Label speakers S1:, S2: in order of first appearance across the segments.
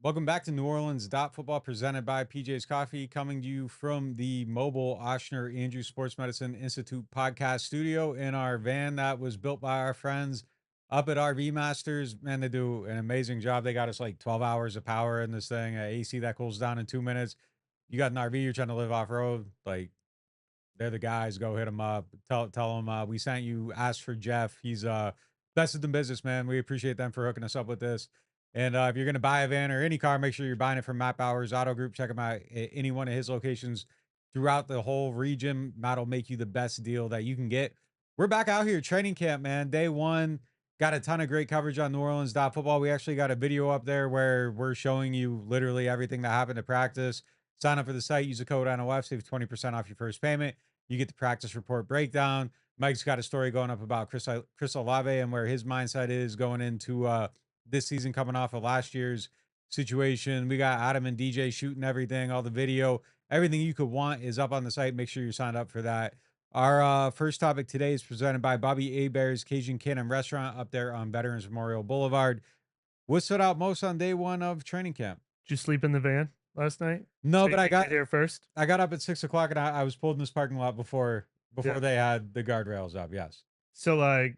S1: Welcome back to NewOrleans.Football presented by PJ's Coffee, coming to you from the mobile Oshner Andrew Sports Medicine Institute podcast studio in our van that was built by our friends up at RV Masters. Man, they do an amazing job. They got us like 12 hours of power in this thing, AC that cools down in 2 minutes. You got an RV, you're trying to live off road. Like, they're the guys. Go hit them up. Tell them we sent you. Ask for Jeff. He's best in the business, man. We appreciate them for hooking us up with this. And if you're gonna buy a van or any car, make sure you're buying it from Map Hours Auto Group. Check him out at any one of his locations throughout the whole region. Matt will make you the best deal that you can get. We're back out here training camp, man. Day one. Got a ton of great coverage on NewOrleans.Football. We actually got a video up there where we're showing you literally everything that happened at practice. Sign up for the site, use the code NOF, save 20% off your first payment. You get the practice report breakdown. Mike's got a story going up about Chris Olave and where his mindset is going into this season, coming off of last year's situation. We got Adam and DJ shooting everything, all the video, everything you could want is up on the site. Make sure you're signed up for that. Our first topic today is presented by Bobby Hebert's Cajun Cannon Restaurant up there on Veterans Memorial Boulevard. What stood out most on day one of training camp?
S2: Did you sleep in the van last night?
S1: No,
S2: So
S1: but
S2: you get here first?
S1: I got up at 6 o'clock and I was pulled in this parking lot before
S2: Yeah.
S1: they had the guardrails up. Yes.
S2: So like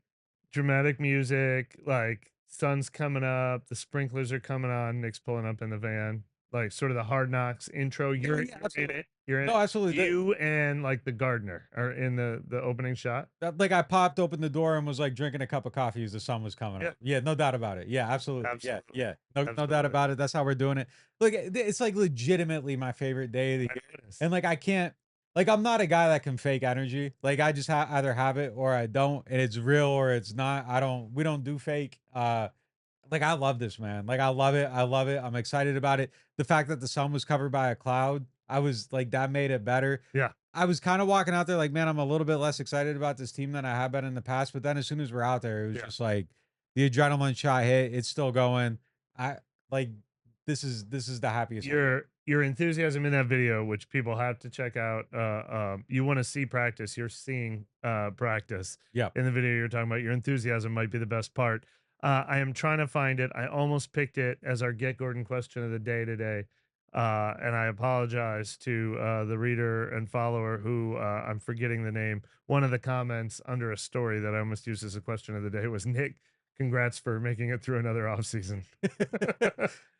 S2: dramatic music, like sun's coming up, the sprinklers are coming on, Nick's pulling up in the van, like sort of the Hard Knocks intro. You're,
S1: Yeah,
S2: you're in
S1: absolutely.
S2: it. You're in
S1: No,
S2: it.
S1: absolutely.
S2: You and like the gardener are in the opening shot.
S1: Like I popped open the door and was like drinking a cup of coffee as the sun was coming
S2: Yeah,
S1: up. Yeah, no doubt about it. Yeah, absolutely. Yeah,
S2: absolutely.
S1: yeah. No doubt
S2: Absolutely.
S1: about it. That's how we're doing it. Look, it's like legitimately my favorite day of the
S2: I
S1: year.
S2: know it is.
S1: And like I can't like I'm not a guy that can fake energy. Like I just either have it or I don't, and it's real or it's not. We don't do fake. Like I love this, man. Like I love it. I love it. I'm excited about it. The fact that the sun was covered by a cloud, I was like that made it better.
S2: Yeah.
S1: I was kind of walking out there like, man, I'm a little bit less excited about this team than I have been in the past. But then as soon as we're out there, it was
S2: Yeah.
S1: just like the adrenaline shot hit. It's still going. I like this is the happiest.
S2: Your enthusiasm in that video, which people have to check out. You want to see practice, you're seeing practice
S1: Yeah.
S2: in the video you're talking about. Your enthusiasm might be the best part. I am trying to find it. I almost picked it as our Get Gordon question of the day today. And I apologize to the reader and follower who I'm forgetting the name. One of the comments under a story that I almost used as a question of the day was, Nick, congrats for making it through another off season.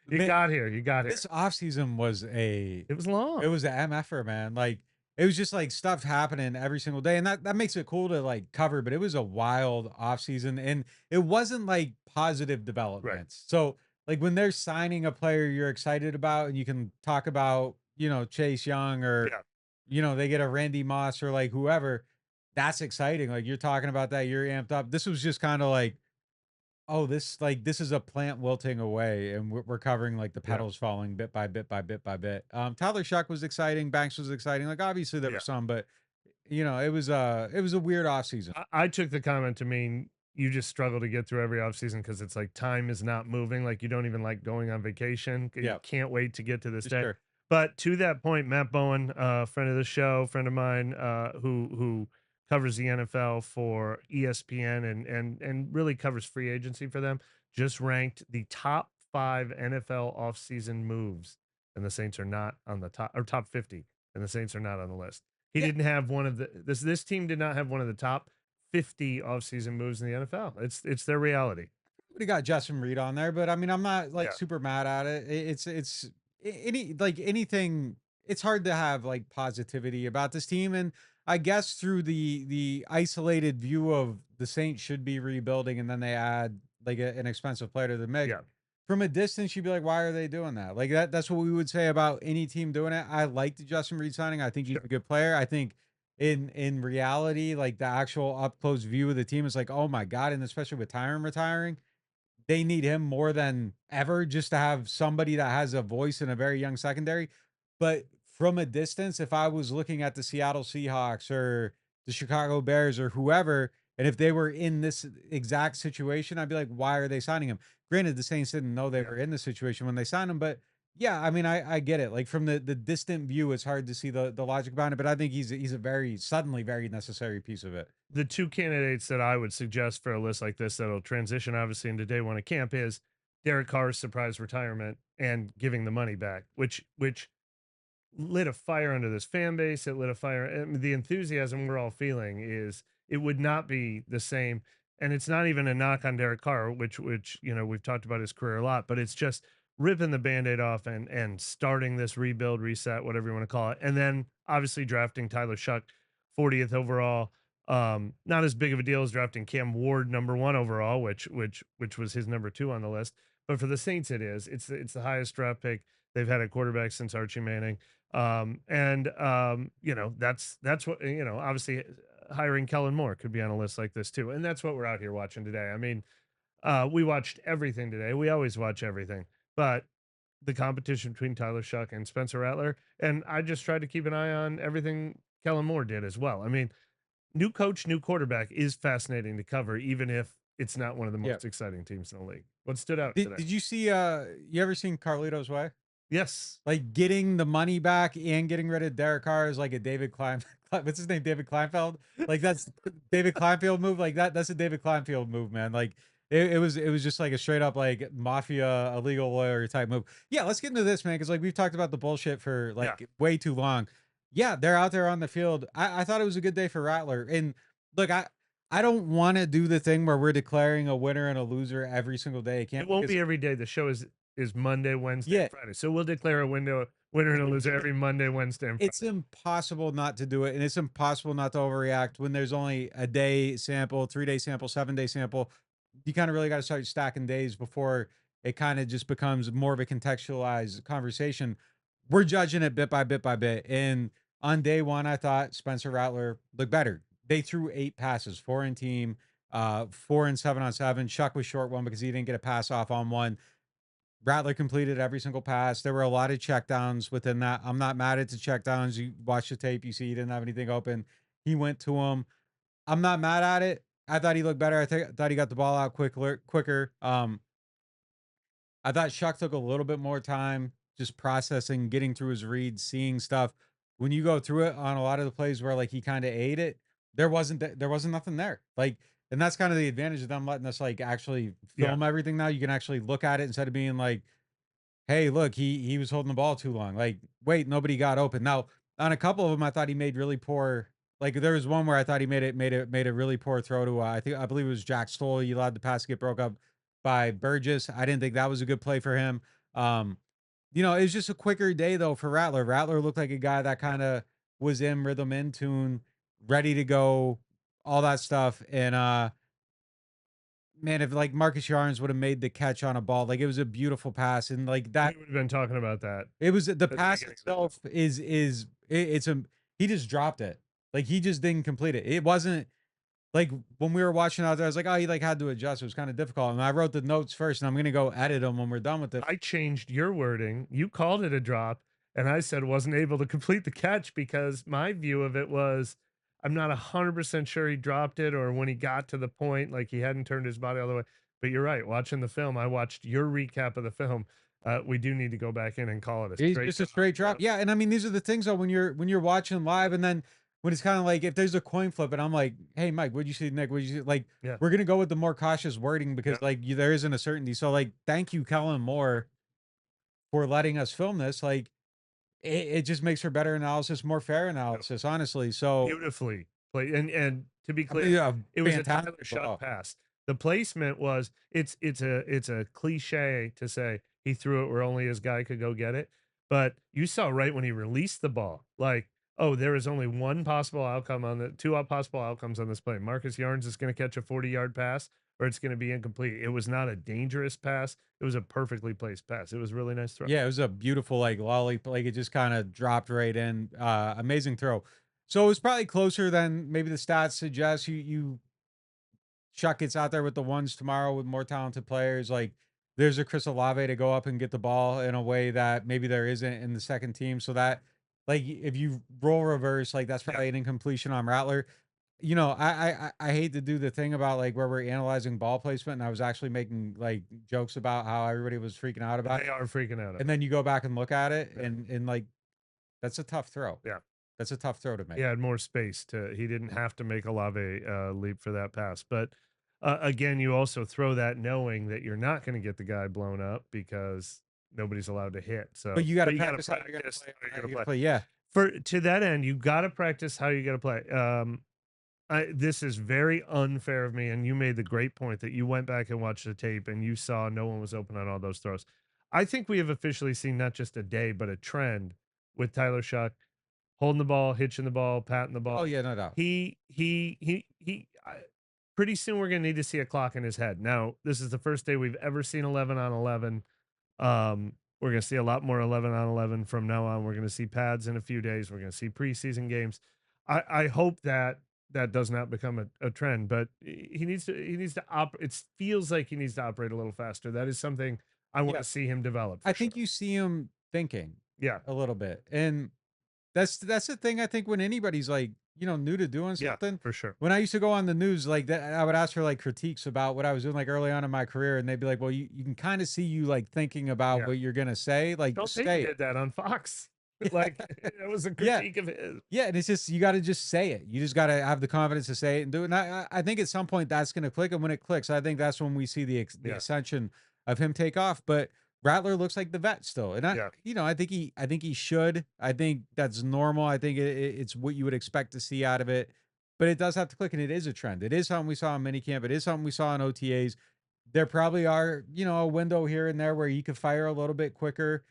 S2: You
S1: Man,
S2: got here. You got here.
S1: this offseason was
S2: It was long.
S1: it was a MFer, man. Like it was just like stuff happening every single day. And that makes it cool to like cover, but it was a wild offseason and it wasn't like positive
S2: Right.
S1: developments. So like when they're signing a player you're excited about and you can talk about, Chase Young or,
S2: Yeah.
S1: they get a Randy Moss or like whoever, that's exciting. Like you're talking about that, you're amped up. This was just kind of like, oh, this is a plant wilting away, and we're covering like the
S2: Yeah.
S1: petals falling bit by bit by bit by bit. Tyler Shuck was exciting, Banks was exciting. Like obviously there
S2: Yeah.
S1: were some, but it was a weird off season.
S2: I took the comment to mean you just struggle to get through every offseason because it's like time is not moving. Like you don't even like going on vacation. You
S1: Yeah,
S2: can't wait to get to this day.
S1: sure.
S2: But to that point, Matt Bowen, friend of the show, friend of mine, who covers the NFL for ESPN and really covers free agency for them, just ranked the top 5 NFL offseason moves, and the Saints are not on the top, or top 50, and the Saints are not on the list. He
S1: Yeah,
S2: didn't have one of this team did not have one of the top 50 offseason moves in the NFL. It's their reality.
S1: we got Justin Reed on there, but I mean, I'm not like
S2: Yeah.
S1: super mad at it. Any like anything. It's hard to have like positivity about this team, and I guess through the isolated view of the Saints should be rebuilding, and then they add like an expensive player to the mix.
S2: Yeah.
S1: From a distance, you'd be like, why are they doing that? Like that's what we would say about any team doing it. I like the Justin Reed signing. I think he's
S2: Sure.
S1: a good player. I think in reality, like the actual up close view of the team is like, oh my God, and especially with Tyrann retiring, they need him more than ever just to have somebody that has a voice in a very young secondary. But from a distance, if I was looking at the Seattle Seahawks or the Chicago Bears or whoever, and if they were in this exact situation, I'd be like, why are they signing him? Granted, the Saints didn't know they
S2: Yeah.
S1: were in the situation when they signed him, but yeah, I mean, I get it. Like from the distant view, it's hard to see the logic behind it, but I think he's a very suddenly very necessary piece of it.
S2: The two candidates that I would suggest for a list like this that'll transition obviously into day one of camp is Derek Carr's surprise retirement and giving the money back, which lit a fire under this fan base. It lit a fire. And the enthusiasm we're all feeling is it would not be the same. And it's not even a knock on Derek Carr, which we've talked about his career a lot, but it's just ripping the band-aid off and starting this rebuild, reset, whatever you want to call it. And then obviously drafting Tyler Shuck 40th overall. Not as big of a deal as drafting Cam Ward number 1 overall, which was his number 2 on the list. But for the Saints, it is. It's the highest draft pick they've had at quarterback since Archie Manning. That's what, obviously hiring Kellen Moore could be on a list like this too. And that's what we're out here watching today. I mean, we watched everything today. We always watch everything, but the competition between Tyler Shuck and Spencer Rattler, and I just tried to keep an eye on everything Kellen Moore did as well. I mean, new coach, new quarterback is fascinating to cover, even if it's not one of the
S1: Yeah.
S2: most exciting teams in the league. What stood out
S1: Did
S2: today?
S1: did you see, you ever seen Carlito's Way?
S2: Yes.
S1: Like, getting the money back and getting rid of Derek Carr is like a David Klein what's his name? David Kleinfeld? Like, that's David Kleinfeld move, like, that's a David Kleinfeld move, man. Like, it was just like a straight up, like, mafia, illegal lawyer type move. Yeah, let's get into this, man, because like, we've talked about the bullshit for,
S2: Yeah.
S1: like, way too long. Yeah, they're out there on the field. I thought it was a good day for Rattler, and look, I don't wanna do the thing where we're declaring a winner and a loser every single day. It
S2: It
S1: can't
S2: won't
S1: because
S2: be every day. The show is Monday, Wednesday,
S1: yeah,
S2: and Friday. So we'll declare a winner and a loser every Monday, Wednesday, and
S1: it's
S2: Friday.
S1: impossible not to do it, and it's impossible not to overreact when there's only a day sample, 3-day sample, 7-day sample. You kind of really got to start stacking days before it kind of just becomes more of a contextualized conversation. We're judging it bit by bit by bit. And on day one, I thought Spencer Rattler looked better. They threw 8 passes, 4 in team, 4 and 7 on 7. Shuck was short one because he didn't get a pass off on one. Rattler completed every single pass. There were a lot of checkdowns within that. I'm not mad at the checkdowns. You watch the tape, you see he didn't have anything open. He went to him. I'm not mad at it. I thought he looked better. I thought he got the ball out quicker. I thought Shuck took a little bit more time just processing, getting through his reads, seeing stuff. When you go through it on a lot of the plays where like he kind of ate it, there wasn't nothing there. Like, and that's kind of the advantage of them letting us like actually
S2: Yeah.
S1: film everything now. You can actually look at it instead of being like, hey, look, he was holding the ball too long. Like, wait, nobody got open. Now, on a couple of them, I thought he made really poor. Like, there was one where I thought he made a really poor throw to. I believe it was Jack Stoll. He allowed the pass to get broke up by Burgess. I didn't think that was a good play for him. It was just a quicker day though for Rattler. Rattler looked like a guy that kind of was in rhythm, in tune, ready to go, all that stuff. And man, if like Marcus Yarns would have made the catch on a ball, like it was a beautiful pass, and like
S2: We
S1: that
S2: would have been talking about that
S1: it was the
S2: at the
S1: pass
S2: beginning of the show.
S1: itself it's a he just dropped it. Like he just didn't complete it. It wasn't like when we were watching out there, I was like, oh, he like had to adjust. It was kind of difficult. And I wrote the notes first, and I'm gonna go edit them when we're done with this.
S2: I changed your wording. You called it a drop, and I said wasn't able to complete the catch because my view of it was I'm not 100% sure he dropped it or when he got to the point, like he hadn't turned his body all the way. But you're right. Watching the film, I watched your recap of the film. We do need to go back in and call it a
S1: It's
S2: straight
S1: just a
S2: drop.
S1: straight
S2: Yeah.
S1: drop. Yeah, and I mean these are the things though when you're watching live, and then when it's kind of like if there's a coin flip, and I'm like, hey Mike, what'd you see, Nick? What'd you see? Like
S2: Yeah.
S1: we're gonna go with the more cautious wording
S2: Yeah.
S1: because like there isn't a certainty. So like, thank you, Kellen Moore, for letting us film this. Like it just makes for better analysis, more fair
S2: Yeah.
S1: analysis, honestly. So
S2: Beautifully played. And to be
S1: I mean,
S2: clear,
S1: yeah,
S2: it was a Tyler
S1: fantastic
S2: Shuck
S1: ball.
S2: pass. The placement was it's a cliche to say he threw it where only his guy could go get it. But you saw right when he released the ball, like, oh, there is only one possible outcome on the two possible outcomes on this play. Marcus Yarns is going to catch a 40-yard pass or it's going to be incomplete. It was not a dangerous pass. It was a perfectly placed pass. It was a really nice throw.
S1: Yeah, it was a beautiful like lolly, like it just kind of dropped right in. Amazing throw. So it was probably closer than maybe the stats suggest. You Chuck gets out there with the ones tomorrow with more talented players. Like there's a Chris Olave to go up and get the ball in a way that maybe there isn't in the second team. So that like if you roll reverse, like that's
S2: Yeah.
S1: probably an incompletion on Rattler. I hate to do the thing about like where we're analyzing ball placement, and I was actually making like jokes about how everybody was freaking out about
S2: They
S1: it.
S2: are freaking out
S1: And
S2: about
S1: then you go back and look at it,
S2: it.
S1: and like that's a tough throw.
S2: Yeah.
S1: That's a tough throw to
S2: He
S1: make.
S2: had more space to he didn't have to make a Olave leap for that pass. But Again, you also throw that knowing that you're not going to get the guy blown up because nobody's allowed to hit.
S1: But
S2: So,
S1: you got to
S2: but you got to
S1: practice how you're going to
S2: practice
S1: play
S2: how
S1: on
S2: you're
S1: how
S2: going
S1: you're
S2: to
S1: going to
S2: play.
S1: play. Yeah.
S2: For to that end, you got to practice how you're going to play. This is very unfair of me, and you made the great point that you went back and watched the tape and you saw no one was open on all those throws. I think we have officially seen not just a day, but a trend with Tyler Shuck holding the ball, hitching the ball, patting the
S1: Oh
S2: ball.
S1: yeah, no doubt.
S2: Pretty soon we're going to need to see a clock in his head. Now, this is the first day we've ever seen 11 on 11. We're going to see a lot more 11 on 11 from now on. We're going to see pads in a few days. We're going to see preseason games. I hope that that does not become a trend, but he needs to it feels like he needs to operate a little faster. That is something I want
S1: Yeah.
S2: to see him develop
S1: I
S2: for
S1: think
S2: sure.
S1: you see him thinking
S2: Yeah.
S1: a little bit. And that's the thing I think when anybody's like, new to doing
S2: Yeah,
S1: something.
S2: for sure.
S1: When I used to go on the news like that, I would ask for like critiques about what I was doing like early on in my career, and they'd be like, "Well, you can kind of see you like thinking about
S2: Yeah.
S1: what you're gonna say, like
S2: Sean
S1: just
S2: Payton
S1: say it."
S2: did that on Fox.
S1: Yeah.
S2: Like that was a
S1: Yeah.
S2: critique of his.
S1: Yeah, and it's just you got to just say it. You just got to have the confidence to say it and do it. And I think at some point that's going to click, and when it clicks, I think that's when we see the
S2: Yeah.
S1: ascension of him take off. But Rattler looks like the vet still, and
S2: Yeah.
S1: I think he should. I think that's normal. I think it's what you would expect to see out of it. But it does have to click, and it is a trend. It is something we saw in minicamp. It is something we saw in OTAs. There probably are, a window here and there where you could fire a little bit quicker,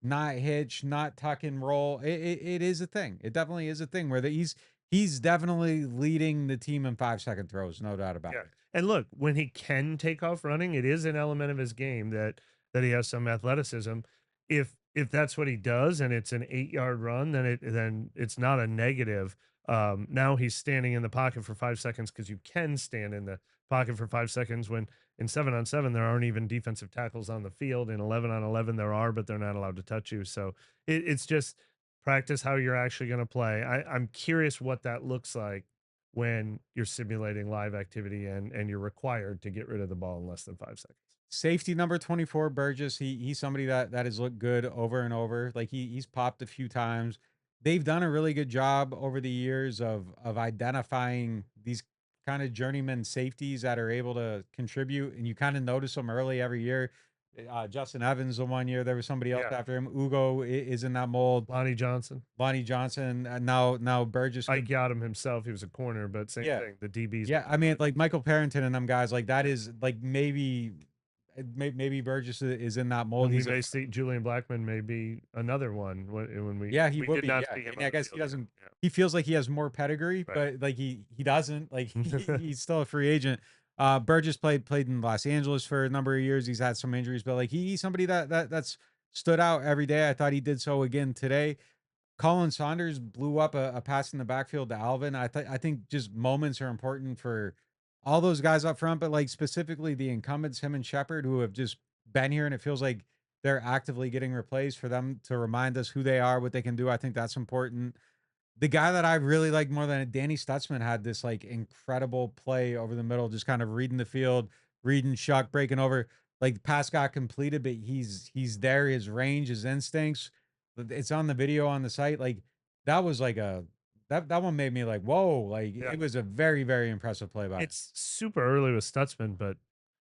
S1: not hitch, not tuck and roll. It is a thing. It definitely is a thing where he's definitely leading the team in 5-second throws, no doubt about
S2: Yeah.
S1: it.
S2: And look, when he can take off running, it is an element of his game that he has some athleticism. If that's what he does and it's an 8-yard run, then it's not a negative. Now he's standing in the pocket for 5 seconds because you can stand in the pocket for 5 seconds when in 7-on-7 there aren't even defensive tackles on the field. In 11-on-11 there are, but they're not allowed to touch you. So it's just practice how you're actually going to play. I'm curious what that looks like when you're simulating live activity and you're required to get rid of the ball in less than 5 seconds.
S1: Safety number 24, Burgess. He's somebody that has looked good over and over. Like he's popped a few times. They've done a really good job over the years of identifying these kind of journeyman safeties that are able to contribute, and you kind of notice them early every year. Justin Evans, the one year there was somebody else
S2: Yeah.
S1: after him. Ugo is in that mold.
S2: Lonnie Johnson.
S1: Lonnie Johnson. Now Burgess
S2: Ike
S1: could.
S2: got him himself. He was a corner, but same
S1: Yeah.
S2: thing. The DBs
S1: Yeah,
S2: moved
S1: I mean,
S2: around.
S1: like Michael Parrington and them guys, like that is like maybe Burgess is in that mold.
S2: And we
S1: He's a
S2: may see Julian Blackman may be another one when
S1: Yeah, he
S2: we
S1: will
S2: did
S1: be.
S2: not
S1: Yeah,
S2: see him
S1: and
S2: on
S1: I
S2: the
S1: guess he
S2: field yet.
S1: doesn't. He feels like he has more pedigree,
S2: Yeah.
S1: but like he doesn't. Like
S2: Right.
S1: he's still a free agent. Burgess played in Los Angeles for a number of years. He's had some injuries, but like he's somebody that's stood out every day. I thought he did so again today. Colin Saunders blew up a pass in the backfield to Alvin. I think just moments are important for all those guys up front, but like specifically the incumbents, him and Shepard, who have just been here, and it feels like they're actively getting replaced for them to remind us who they are, what they can do. I think that's important. The guy that I really like more than Danny Stutzman had this like incredible play over the middle, just kind of reading the field, reading Shuck, breaking over. Like the pass got completed, but he's there, his range, his instincts. It's on the video on the site. Like that was like that one made me like, whoa, like
S2: Yeah.
S1: it was a very, very impressive play by him.
S2: It's super early with Stutzman, but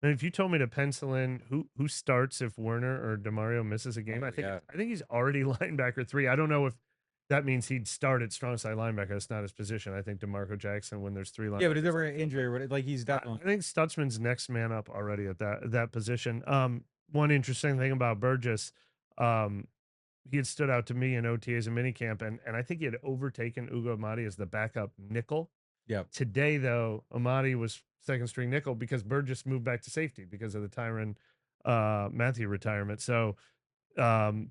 S2: man, if you told me to pencil in who starts if Werner or Demario misses a game,
S1: Oh yeah.
S2: I think he's already linebacker 3. I don't know if that means he'd start at strong side linebacker. That's not his position. I think DeMarco Jackson, when there's 3
S1: Yeah, but if there
S2: linebackers on
S1: were
S2: the
S1: an
S2: field.
S1: injury or like he's definitely
S2: I think Stutzman's next man up already at that position. One interesting thing about Burgess, um, he had stood out to me in OTAs and minicamp, and I think he had overtaken Ugo Amadi as the backup nickel.
S1: yeah.
S2: Today, though, Amadi was second string nickel because Burgess moved back to safety because of the Tyrann Mathieu retirement. So um,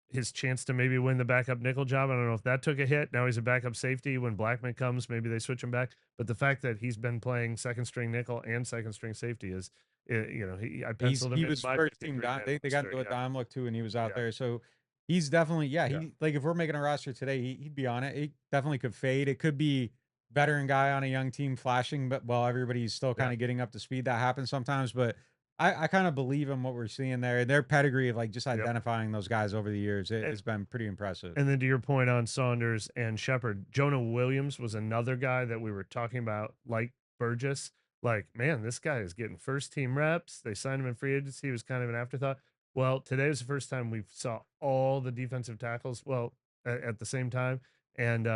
S2: his chance to maybe win the backup nickel job, I don't know if that took a hit. Now he's a backup safety. When Blackman comes, maybe they switch him back. But the fact that he's been playing second string nickel and second string safety is, I penciled him
S1: He
S2: in
S1: was
S2: my
S1: first team
S2: 53
S1: dime.
S2: man
S1: They got
S2: roster.
S1: into a
S2: Yeah,
S1: dime look too, and he was out
S2: yeah,
S1: there. So he's definitely
S2: yeah,
S1: he like if we're making a roster today, he'd be on it. He definitely could fade. It could be veteran guy on a young team flashing, but while everybody's still
S2: yeah.
S1: kind of getting up to speed, that happens sometimes. But I kind of believe in what we're seeing there. Their pedigree of like just
S2: Yep.
S1: identifying those guys over the years, it's been pretty impressive.
S2: And then to your point on Saunders and Shepard, Jonah Williams was another guy that we were talking about, like Burgess. like, man, this guy is getting first team reps. They signed him in free agency. He was kind of an afterthought. Well, today was the first time we saw all the defensive tackles, well, at the same time. And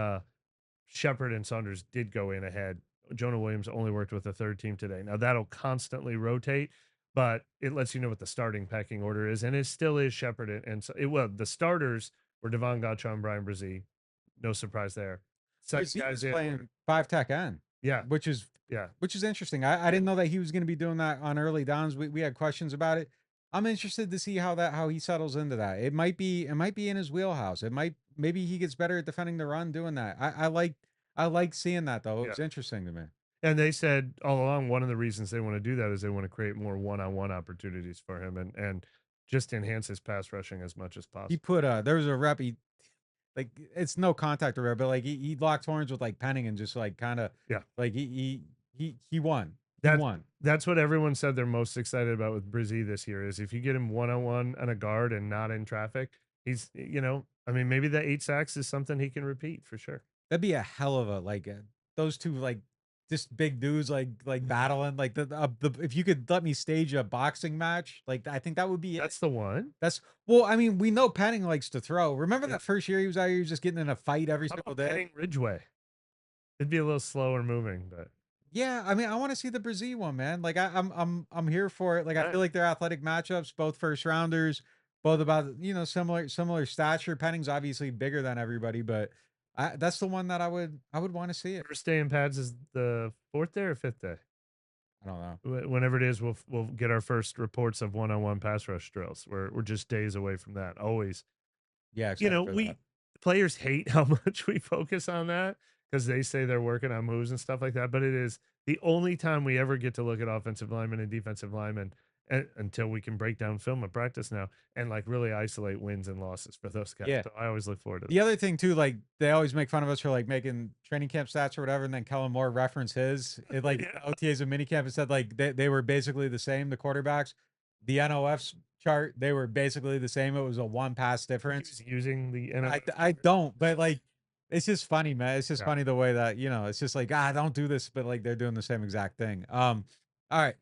S2: Shepard and Saunders did go in ahead. Jonah Williams only worked with the third team today. Now that'll constantly rotate, but it lets you know what the starting pecking order is, and it still is Shepard and so it well the starters were Devon Gotcha and Brian Brzee. No surprise there. Second
S1: Brzee
S2: guys
S1: is
S2: in were
S1: playing 5 tech end,
S2: yeah,
S1: which is
S2: yeah.
S1: interesting. I didn't know that he was gonna be doing that on early downs. We had questions about it. I'm interested to see how he settles into that. It might be in his wheelhouse. It might maybe he gets better at defending the run doing that. I like seeing that though. It
S2: Yeah.
S1: was interesting to me.
S2: And they said all along one of the reasons they want to do that is they want to create more one-on-one opportunities for him and just enhance his pass rushing as much as
S1: He
S2: possible.
S1: put there was a rep like it's no contact or whatever, but like he locked horns with like Penning and just like kind of
S2: Yeah.
S1: like he won. He
S2: That's
S1: won.
S2: that's what everyone said they're most excited about with Brizzy this year is if you get him one-on-one and a guard and not in traffic, he's I mean, maybe the 8 sacks is something he can repeat for sure.
S1: That'd be a hell of a like those two like just big dudes like battling like the if you could let me stage a boxing match, like I think that would be it.
S2: That's the one.
S1: That's well, I mean, we know Penning likes to throw. Remember
S2: Yeah.
S1: that first year he was out here, he was just getting in a fight every
S2: How
S1: single
S2: about
S1: day?
S2: Penning Ridgeway? It'd be a little slower moving, but
S1: Yeah, I mean, I want to see the Brazil one, man. Like I'm here for it. Like I
S2: all
S1: feel
S2: right.
S1: like they're athletic matchups, both first rounders, both about similar stature. Penning's obviously bigger than everybody, but that's the one that I would want to see it.
S2: First day in pads is the 4th day or 5th day?
S1: I don't know.
S2: Whenever it is, we'll get our first reports of one-on-one pass rush drills. We're just days away from that. Always.
S1: Yeah, excited for
S2: We
S1: that.
S2: players hate how much we focus on that because they say they're working on moves and stuff like that. But it is the only time we ever get to look at offensive linemen and defensive linemen until we can break down film at practice now and like really isolate wins and losses for those guys.
S1: Yeah.
S2: So I always look forward to
S1: The other thing too, like they always make fun of us for like making training camp stats or whatever, and then Kellen Moore reference his it
S2: that.
S1: like
S2: Yeah.
S1: OTAs and minicamp and said like they were basically the same, the quarterbacks. The NOF's chart, they were basically the same. It was a one pass
S2: I think he
S1: difference.
S2: was using the NFL
S1: I
S2: chart.
S1: don't, but like it's just funny, man. It's just
S2: Yeah.
S1: funny the way that, it's just like, don't do this, but like they're doing the same exact thing. All right.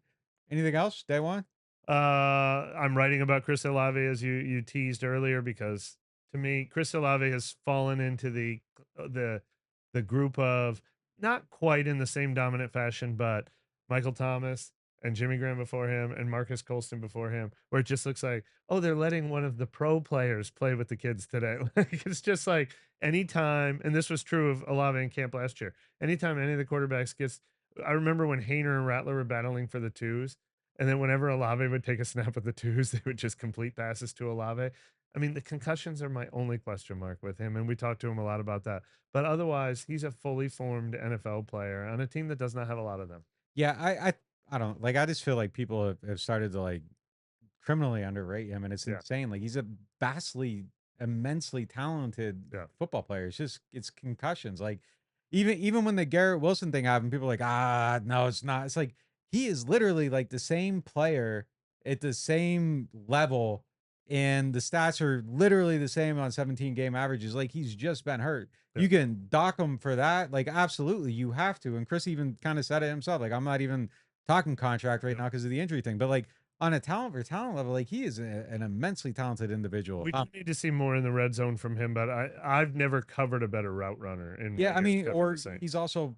S1: Anything else? Day one?
S2: I'm writing about Chris Olave as you teased earlier because to me, Chris Olave has fallen into the group of not quite in the same dominant fashion, but Michael Thomas and Jimmy Graham before him and Marcus Colston before him, where it just looks like, oh, they're letting one of the pro players play with the kids today. Like it's just like anytime, and this was true of Olave in camp last year. Anytime any of the quarterbacks gets, I remember when Hayner and Rattler were battling for the twos and then whenever Olave would take a snap with the twos, they would just complete passes to Olave. I mean, the concussions are my only question mark with him, and we talked to him a lot about that. But otherwise, he's a fully formed NFL player on a team that does not have a lot of them.
S1: Yeah, I don't like I just feel like people have started to like criminally underrate him, and it's
S2: Yeah,
S1: insane. Like he's a vastly, immensely talented
S2: yeah,
S1: football player. It's just it's concussions. Like even when the Garrett Wilson thing happened, people are like, no, it's not. It's like he is literally like the same player at the same level, and the stats are literally the same on 17 game averages. Like he's just been hurt.
S2: yeah.
S1: You can dock him for that. Like absolutely, you have to. And Chris even kind of said it himself. Like I'm not even talking contract right
S2: Yeah.
S1: now because of the injury thing, but like on a talent for talent level, like he is an immensely talented individual.
S2: We do need to see more in the red zone from him, but I've never covered a better route runner in my
S1: Yeah, I
S2: years
S1: mean,
S2: covering the
S1: or he's
S2: Saints.
S1: also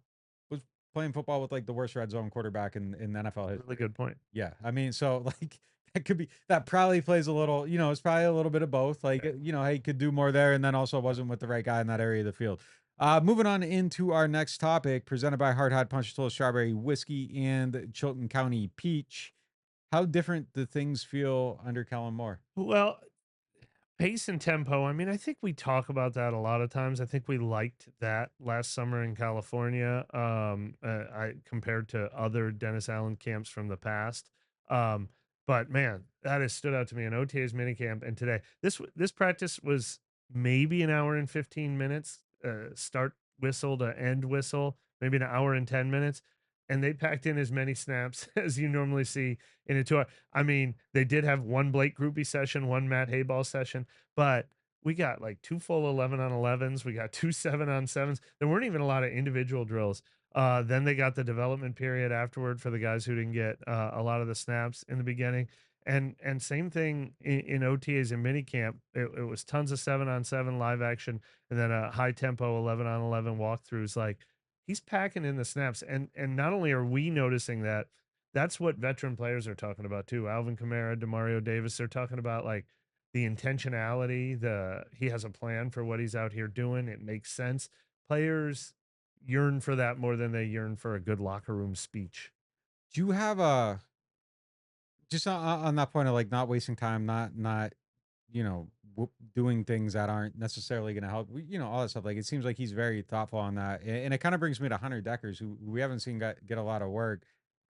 S1: was playing football with like the worst red zone quarterback in NFL
S2: Really
S1: history.
S2: good point.
S1: Yeah, I mean, so like that could be that probably plays a little, it's probably a little bit of both. Like,
S2: Yeah.
S1: hey, could do more there, and then also wasn't with the right guy in that area of the field. Moving on into our next topic, presented by Hard Hot Punch Toll Strawberry Whiskey and Chilton County Peach. How different do things feel under Kellen Moore?
S2: Well, pace and tempo. I mean, I think we talk about that a lot of times. I think we liked that last summer in California, I compared to other Dennis Allen camps from the past. Um, but man, that has stood out to me in OTA's minicamp and today. This practice was maybe an hour and 15 minutes, start whistle to end whistle, maybe an hour and 10 minutes. And they packed in as many snaps as you normally see in a 2 hour. I mean, they did have one Blake Groupie session, one Matt Hayball session, but we got like 2 full 11 on 11s. We got 2 7 on 7s. There weren't even a lot of individual drills. Then they got the development period afterward for the guys who didn't get a lot of the snaps in the beginning. And same thing in OTAs and minicamp. It was tons of 7-on-7 live action, and then a high tempo 11-on-11 walkthroughs. Like, he's packing in the snaps, and not only are we noticing that, that's what veteran players are talking about too. Alvin Kamara, Demario Davis, they're talking about like the intentionality. He has a plan for what he's out here doing. It makes sense. Players yearn for that more than they yearn for a good locker room speech.
S1: Do you have a just on that point of like not wasting time, not you know doing things that aren't necessarily going to help? All that stuff. Like it seems like he's very thoughtful on that, and it kind of brings me to Hunter Deckers, who we haven't seen get a lot of work.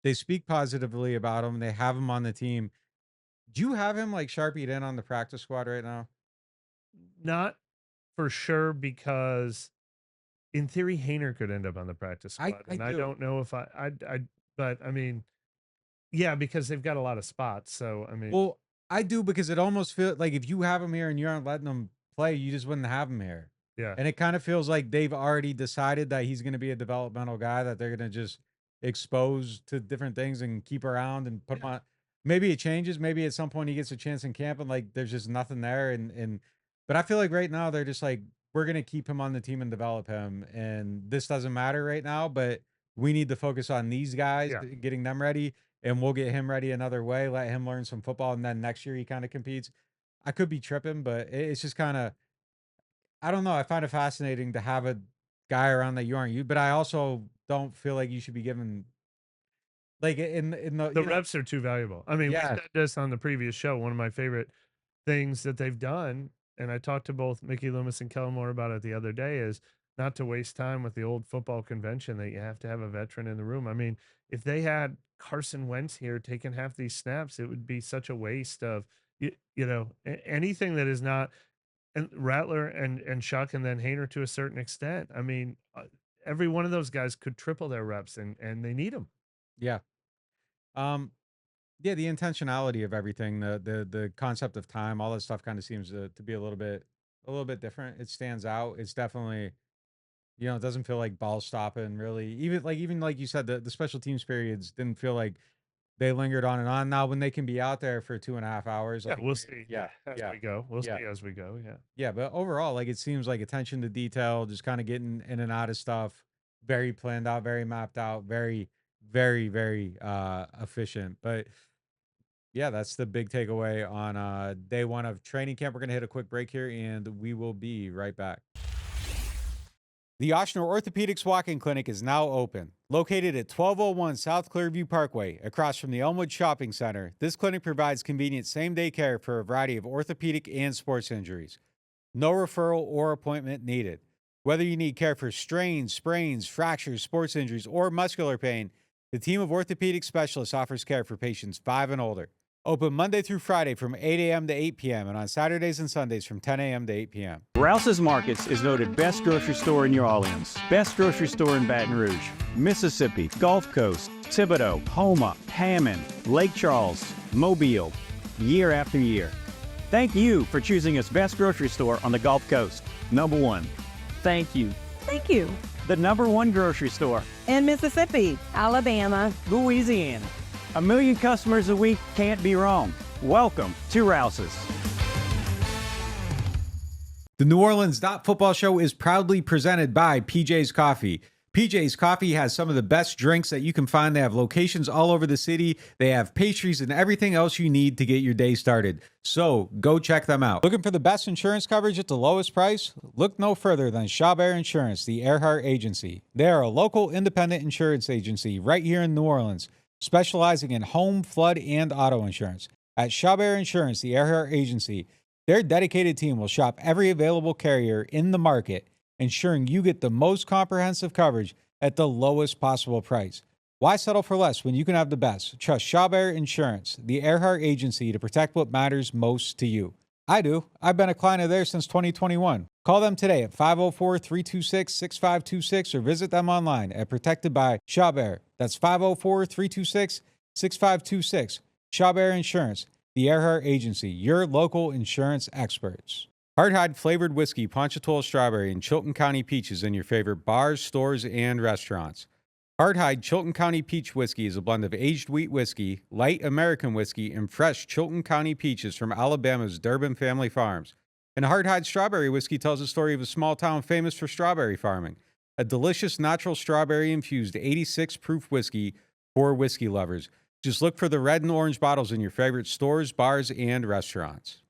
S1: They speak positively about him. They have him on the team. Do you have him like sharpied in on the practice squad right now?
S2: Not for sure, because in theory, Hayner could end up on the practice squad,
S1: I
S2: and I
S1: do.
S2: don't know if but I mean, yeah, because they've got a lot of spots. So I mean,
S1: Well, I do because it almost feels like if you have him here and you aren't letting him play, you just wouldn't have him here.
S2: yeah,
S1: And it kind of feels like they've already decided that he's going to be a developmental guy that they're going to just expose to different things and keep around and put him
S2: yeah,
S1: on. Maybe it changes. Maybe at some point he gets a chance in camp and like there's just nothing there. But I feel like right now they're just like, we're going to keep him on the team and develop him. And this doesn't matter right now, but we need to focus on these guys,
S2: yeah.
S1: getting them ready, and we'll get him ready another way, let him learn some football, and then next year he kind of competes. I could be tripping, but it's just kind of, I don't know. I find it fascinating to have a guy around that you aren't you, but I also don't feel like you should be given like in the
S2: The reps are too valuable. I mean, we
S1: yeah,
S2: said this on the previous show. One of my favorite things that they've done, and I talked to both Mickey Loomis and Kellen Moore about it the other day, is not to waste time with the old football convention that you have to have a veteran in the room. I mean, if they had Carson Wentz here taking half these snaps, it would be such a waste of anything that is not, and Rattler and Shuck and then Hayner to a certain extent. I mean, every one of those guys could triple their reps, and they need them.
S1: yeah. Um, yeah, the intentionality of everything, the concept of time, all that stuff kind of seems to be a little bit different. It stands out. It's definitely, it doesn't feel like ball stopping really. Even like you said, the special teams periods didn't feel like they lingered on and on. Now when they can be out there for 2.5 hours,
S2: Yeah,
S1: like
S2: we'll see.
S1: yeah,
S2: As
S1: yeah,
S2: we go, we'll
S1: yeah.
S2: see as we go. Yeah.
S1: Yeah, but overall, like it seems like attention to detail, just kind of getting in and out of stuff, very planned out, very mapped out, very, very, very efficient. But yeah, that's the big takeaway on day one of training camp. We're gonna hit a quick break here and we will be right back. The Ochsner Orthopedics Walk-In Clinic is now open. Located at 1201 South Clearview Parkway, across from the Elmwood Shopping Center, this clinic provides convenient same-day care for a variety of orthopedic and sports injuries. No referral or appointment needed. Whether you need care for strains, sprains, fractures, sports injuries, or muscular pain, the team of orthopedic specialists offers care for patients 5 and older. Open Monday through Friday from 8 a.m. to 8 p.m. and on Saturdays and Sundays from 10 a.m. to 8 p.m.
S3: Rouse's Markets is voted best grocery store in New Orleans, best grocery store in Baton Rouge, Mississippi, Gulf Coast, Thibodaux, Homa, Hammond, Lake Charles, Mobile, year after year. Thank you for choosing us best grocery store on the Gulf Coast. Number one. Thank you.
S4: Thank you.
S3: The number one grocery store.
S4: In Mississippi, Alabama,
S3: Louisiana. 1 million customers a week can't be wrong. Welcome to Rouse's.
S1: The NewOrleans.Football show is proudly presented by PJ's Coffee. PJ's Coffee has some of the best drinks that you can find. They have locations all over the city. They have pastries and everything else you need to get your day started. So go check them out. Looking for the best insurance coverage at the lowest price? Look no further than Chabert Insurance, the Earhart Agency. They are a local independent insurance agency right here in New Orleans, specializing in home, flood, and auto insurance. At Chabert Insurance, the Earhart Agency, their dedicated team will shop every available carrier in the market, ensuring you get the most comprehensive coverage at the lowest possible price. Why settle for less when you can have the best? Trust Chabert Insurance, the Earhart Agency, to protect what matters most to you. I do. I've been a client of theirs since 2021. Call them today at 504-326-6526 or visit them online at Protected by Chabert. That's 504-326-6526. Chabert Insurance, the Earhart Agency, your local insurance experts. Hardhide flavored whiskey, Ponchatoula strawberry, and Chilton County peaches in your favorite bars, stores, and restaurants. Hardhide Chilton County Peach Whiskey is a blend of aged wheat whiskey, light American whiskey, and fresh Chilton County peaches from Alabama's Durbin Family Farms. And Hardhide Strawberry Whiskey tells the story of a small town famous for strawberry farming. A delicious natural strawberry infused 86 proof whiskey for whiskey lovers. Just look for the red and orange bottles in your favorite stores, bars, and restaurants.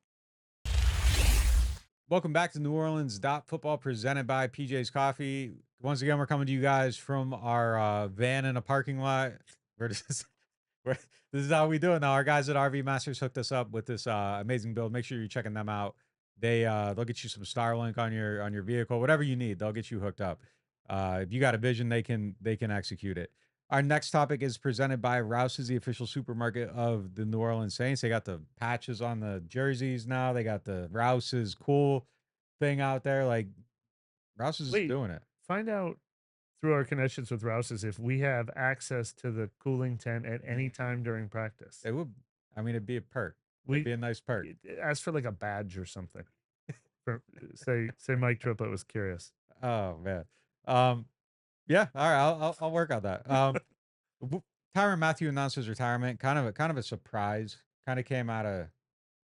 S1: Welcome back to NewOrleans.Football presented by PJ's Coffee. Once again, we're coming to you guys from our van in a parking lot. This is how we do it now. Our guys at RV Masters hooked us up with this amazing build. Make sure you're checking them out. They'll get you some Starlink on your vehicle, whatever you need. They'll get you hooked up. If you got a vision, they can execute it. Our next topic is presented by Rouse's, the official supermarket of the New Orleans Saints. They got the patches on the jerseys now. They got the Rouse's cool thing out there. Like, Rouse's is doing it.
S2: Find out through our connections with Rouse's if we have access to the cooling tent at any time during practice.
S1: It would. I mean, it'd be a perk. It'd be a nice perk.
S2: Ask for like a badge or something. Say Mike Triplett was curious.
S1: Oh man. Yeah. All right. I'll work on that. Tyrann Mathieu announced his retirement. Kind of a surprise. Kind of came out of.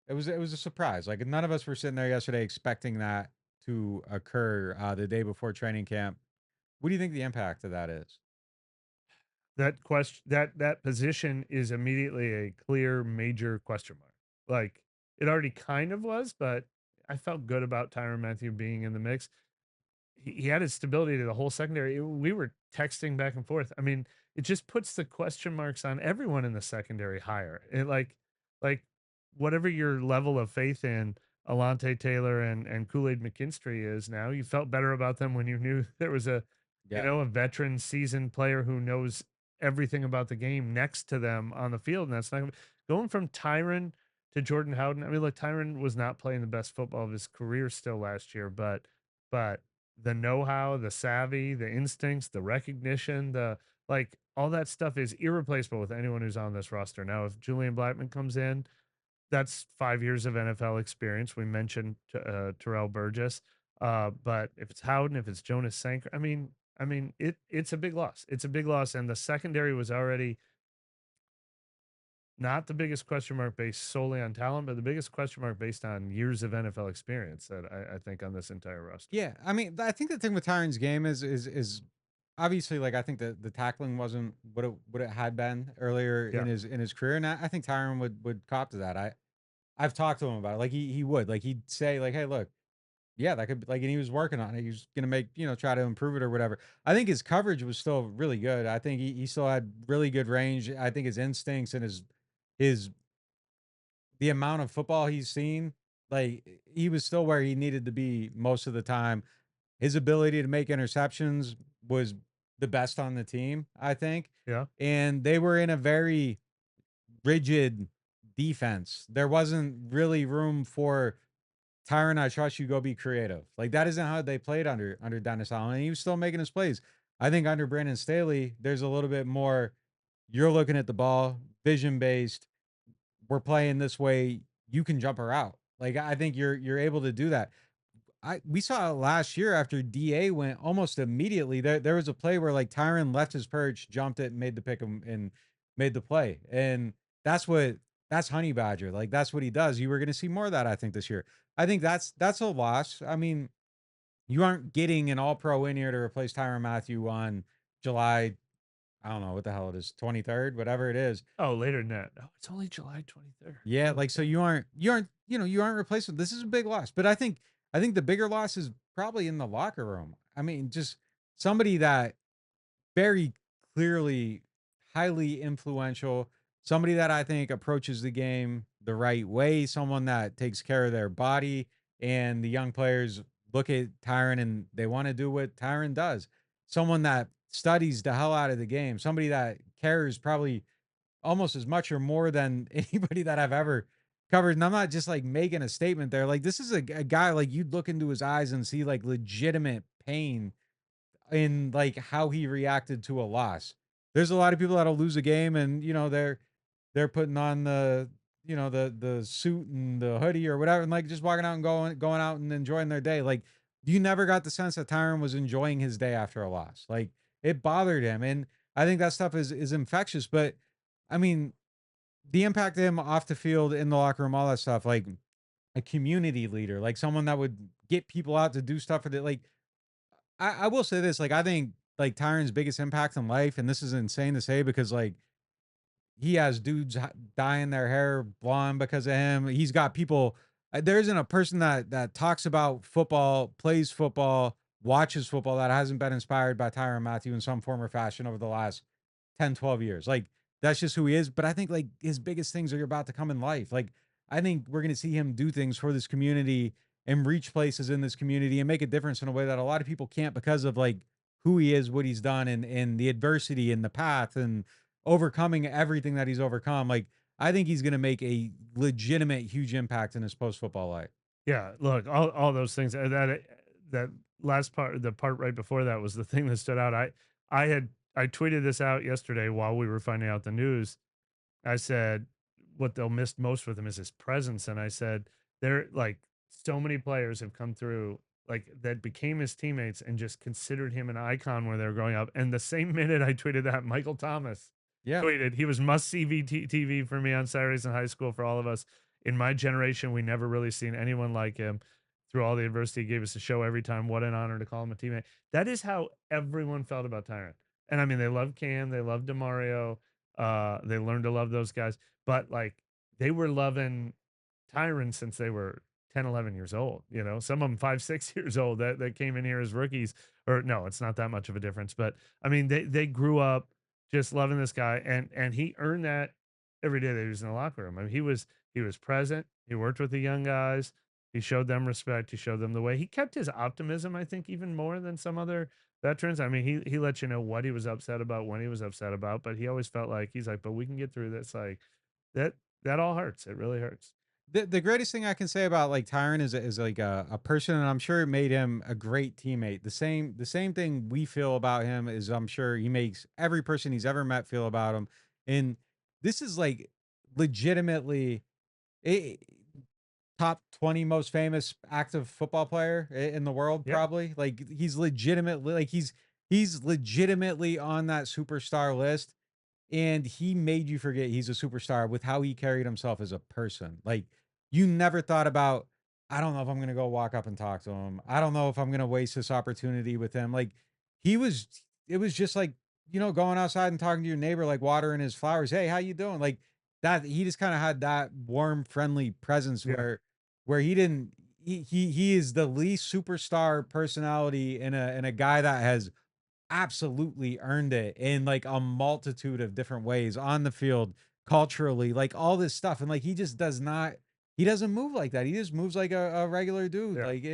S1: It was a surprise. Like, none of us were sitting there yesterday expecting that to occur the day before training camp. What do you think the impact of that is?
S2: That question, that position is immediately a clear major question mark. Like, it already kind of was, but I felt good about Tyrann Mathieu being in the mix. He added stability to the whole secondary. We were texting back and forth. I mean, it just puts the question marks on everyone in the secondary higher. It like whatever your level of faith in Alontae Taylor and Kool-Aid McKinstry is now, you felt better about them when you knew there was a veteran seasoned player who knows everything about the game next to them on the field. And that's not going from Tyrann to Jordan Howden. I mean, look, Tyrann was not playing the best football of his career still last year, but the know-how, the savvy, the instincts, the recognition, all that stuff is irreplaceable with anyone who's on this roster. Now, if Julian Blackmon comes in, that's 5 years of NFL experience. We mentioned Terrell Burgess, but if it's Howden, if it's Jonas Sanker, I mean, it's a big loss. It's a big loss, and the secondary was already not the biggest question mark based solely on talent, but the biggest question mark based on years of NFL experience that I think on this entire roster.
S1: Yeah, I mean, I think the thing with Tyrann's game is obviously, like, I think that the tackling wasn't what it had been earlier in his career, and I think Tyrann would cop to that. I've talked to him about it. Like, he would, like, he'd say, like, hey, look, yeah, that could be, like, and he was working on it. He was gonna make, try to improve it or whatever. I think his coverage was still really good. I think he still had really good range. I think his instincts and the amount of football he's seen, like, he was still where he needed to be most of the time. His ability to make interceptions was the best on the team, I think.
S2: Yeah.
S1: And they were in a very rigid defense. There wasn't really room for Tyrann, I trust you, go be creative. Like, that isn't how they played under Dennis Allen. And he was still making his plays. I think under Brandon Staley, there's a little bit more, you're looking at the ball, vision based. We're playing this way. You can jump her out. Like, I think you're able to do that. We saw it last year after DA went almost immediately. There was a play where, like, Tyrann left his perch, jumped it, and made the pick and made the play. And that's Honey Badger. Like, that's what he does. You were going to see more of that, I think, this year. I think that's a loss. I mean, you aren't getting an all-pro in here to replace Tyrann Mathieu on July, I don't know what the hell it is, 23rd, whatever it is.
S2: Oh, later than that. Oh, it's only July 23rd.
S1: Yeah, like, so you aren't replacing. This is a big loss. But I think the bigger loss is probably in the locker room. I mean, just somebody that very clearly highly influential, somebody that I think approaches the game the right way, someone that takes care of their body, and the young players look at Tyrann and they want to do what Tyrann does. Someone that studies the hell out of the game, somebody that cares probably almost as much or more than anybody that I've ever covered. And I'm not just, like, making a statement there. Like, this is a guy, like, you'd look into his eyes and see, like, legitimate pain in, like, how he reacted to a loss. There's a lot of people that'll lose a game and, they're putting on the suit and the hoodie or whatever, and, like, just walking out and going out and enjoying their day. Like, you never got the sense that Tyrann was enjoying his day after a loss. Like, it bothered him. And I think that stuff is infectious. But I mean, the impact of him off the field, in the locker room, all that stuff, like a community leader, like someone that would get people out to do stuff for the like. I will say this, like I think like Tyrann's biggest impact in life, and this is insane to say because like he has dudes dyeing their hair blonde because of him. He's got people. There isn't a person that talks about football, plays football, watches football that hasn't been inspired by Tyrann Mathieu in some form or fashion over the last 10, 12 years. Like that's just who he is. But I think like his biggest things are about to come in life. Like I think we're gonna see him do things for this community and reach places in this community and make a difference in a way that a lot of people can't because of like who he is, what he's done, and the adversity and the path and overcoming everything that he's overcome. Like I think he's gonna make a legitimate huge impact in his post football life.
S2: Yeah, look, all those things that last part, the part right before that was the thing that stood out. I tweeted this out yesterday while we were finding out the news. I said what they'll miss most with him is his presence, and I said there like so many players have come through like that became his teammates and just considered him an icon when they were growing up. And the same minute I tweeted that, Michael Thomas
S1: Yeah.
S2: tweeted he was must see TV for me on Saturdays in high school. For all of us in my generation, we never really seen anyone like him. Through all the adversity, he gave us a show every time. What an honor to call him a teammate. That is how everyone felt about Tyrann. And I mean, they loved Cam, they loved Demario, they learned to love those guys, but like they were loving Tyrann since they were 10, 11 years old. You know, some of them 5, 6 years old that came in here as rookies. Or no, it's not that much of a difference. But I mean, they grew up just loving this guy, and he earned that every day that he was in the locker room. I mean, he was present. He worked with the young guys. He showed them respect. He showed them the way. He kept his optimism, I think, even more than some other veterans. I mean, he let you know what he was upset about, when he was upset about, but he always felt like he's like, but we can get through this. Like that that all hurts. It really hurts.
S1: The greatest thing I can say about like Tyrann is like a person, and I'm sure it made him a great teammate. The same thing we feel about him is I'm sure he makes every person he's ever met feel about him. And this is like legitimately a top 20 most famous active football player in the world,
S2: Yeah.
S1: probably. Like he's legitimately like he's legitimately on that superstar list, and he made you forget he's a superstar with how he carried himself as a person. Like you never thought about, I don't know if I'm gonna go walk up and talk to him. I don't know if I'm gonna waste this opportunity with him. Like he was, it was just like, going outside and talking to your neighbor, like watering his flowers. Hey, how you doing? Like that, he just kind of had that warm, friendly presence
S2: Yeah.
S1: where he didn't he is the least superstar personality in a guy that has absolutely earned it in like a multitude of different ways on the field, culturally, like all this stuff. And like he just he doesn't move like that. He just moves like a regular dude.
S2: Yeah.
S1: Like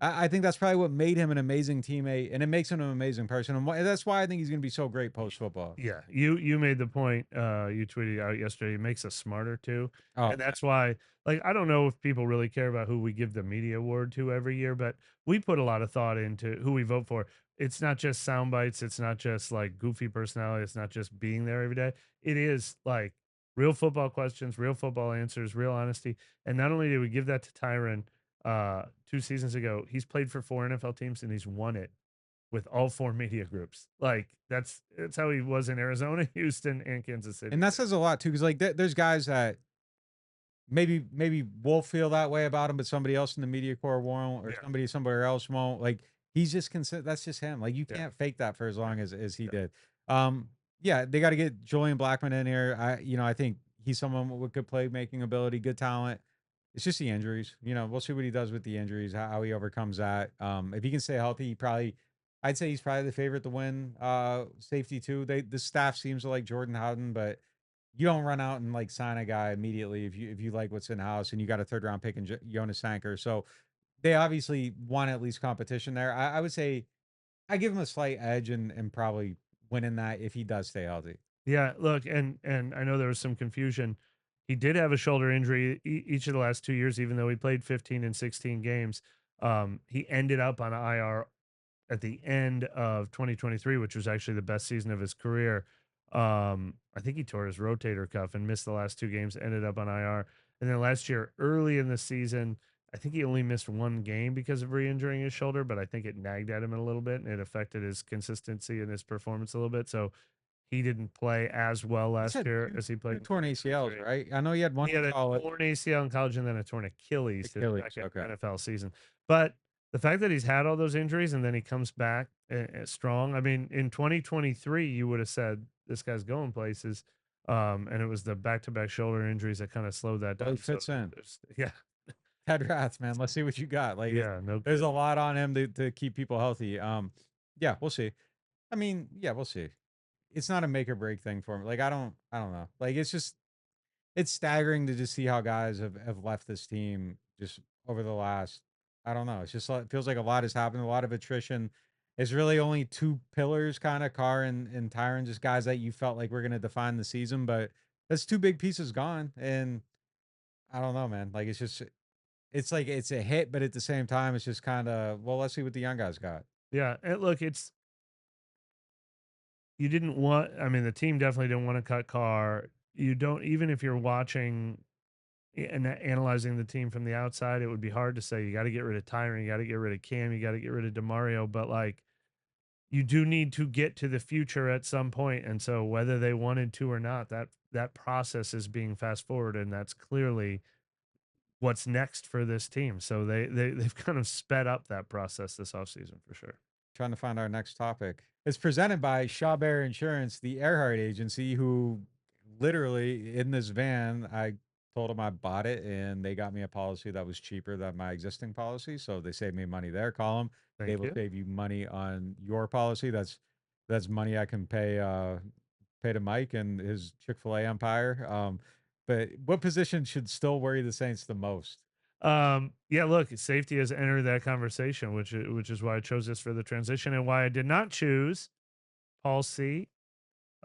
S1: I think that's probably what made him an amazing teammate, and it makes him an amazing person. And that's why I think he's going to be so great post football.
S2: Yeah, you made the point, you tweeted out yesterday, it makes us smarter too.
S1: Oh,
S2: And that's why, like, I don't know if people really care about who we give the media award to every year, but we put a lot of thought into who we vote for. It's not just sound bites, it's not just like goofy personality, it's not just being there every day. It is like real football questions, real football answers, real honesty. And not only did we give that to Tyrann 2 seasons ago, he's played for 4 NFL teams and he's won it with all 4 media groups. Like that's how he was in Arizona, Houston, and Kansas City.
S1: and that says a lot too, because like there's guys that maybe we'll feel that way about him, but somebody else in the media corps won't, or
S2: Yeah.
S1: somebody somewhere else won't. Like he's just that's just him. Like you
S2: Yeah.
S1: can't fake that for as long as he
S2: Yeah.
S1: did. Yeah, they got to get Julian Blackman in here. I think he's someone with good playmaking ability, good talent. It's just the injuries. We'll see what he does with the injuries, how he overcomes that. If he can stay healthy, I'd say he's probably the favorite to win safety too. The staff seems to like Jordan Howden, but you don't run out and like sign a guy immediately if you like what's in house, and you got a third round pick in Jonas Sanker. So they obviously want at least competition there. I would say I give him a slight edge and probably winning that if he does stay healthy.
S2: Yeah, look, and I know there was some confusion. He did have a shoulder injury each of the last 2 years, even though he played 15 and 16 games. He ended up on IR at the end of 2023, which was actually the best season of his career. I think he tore his rotator cuff and missed the last 2 games, ended up on IR. And then last year, early in the season, I think he only missed 1 game because of re-injuring his shoulder, but I think it nagged at him a little bit and it affected his consistency and his performance a little bit. So he didn't play as well last
S1: had
S2: year
S1: two,
S2: as he
S1: two
S2: played.
S1: torn ACLs, right? I know he had one
S2: He had
S1: in
S2: a
S1: college.
S2: torn ACL in college and then a torn Achilles his
S1: Achilles,
S2: second
S1: okay.
S2: NFL season. But the fact that he's had all those injuries and then he comes back strong. I mean, in 2023, you would have said this guy's going places. And it was the back-to-back shoulder injuries that kind of slowed that
S1: Well,
S2: down.
S1: he fits in.
S2: Yeah,
S1: Ted Rath, man. Let's see what you got. Like,
S2: yeah, no
S1: there's a
S2: kidding.
S1: lot on him to keep people healthy. Yeah, we'll see. I mean, yeah, we'll see. It's not a make or break thing for me. Like, I don't know. Like, it's staggering to just see how guys have left this team just over the last, I don't know. It's just it feels like a lot has happened, a lot of attrition. It's really only two pillars, kind of Carr and Tyrann, just guys that you felt like were going to define the season, but that's two big pieces gone. And I don't know, man. Like, it's like it's a hit, but at the same time, it's just kind of, well, let's see what the young guys got.
S2: Yeah, and look, you didn't want. I mean, the team definitely didn't want to cut Carr. You don't, even if you're watching and analyzing the team from the outside, it would be hard to say you got to get rid of Tyrann, you got to get rid of Cam, you got to get rid of DeMario, but like you do need to get to the future at some point, and so whether they wanted to or not, that process is being fast forward, and that's clearly what's next for this team. So they've kind of sped up that process this offseason for sure.
S1: Trying to find our next topic. It's presented by Shaw Bear Insurance, the Earhart agency, who literally in this van, I told them I bought it and they got me a policy that was cheaper than my existing policy. So they saved me money there. Call them. They
S2: Thank
S1: will
S2: you.
S1: save you money on your policy. That's money I can pay to Mike and his Chick-fil-A empire. But what position should still worry the Saints the most?
S2: Yeah, look, safety has entered that conversation, which is why I chose this for the transition and why I did not choose Paul C.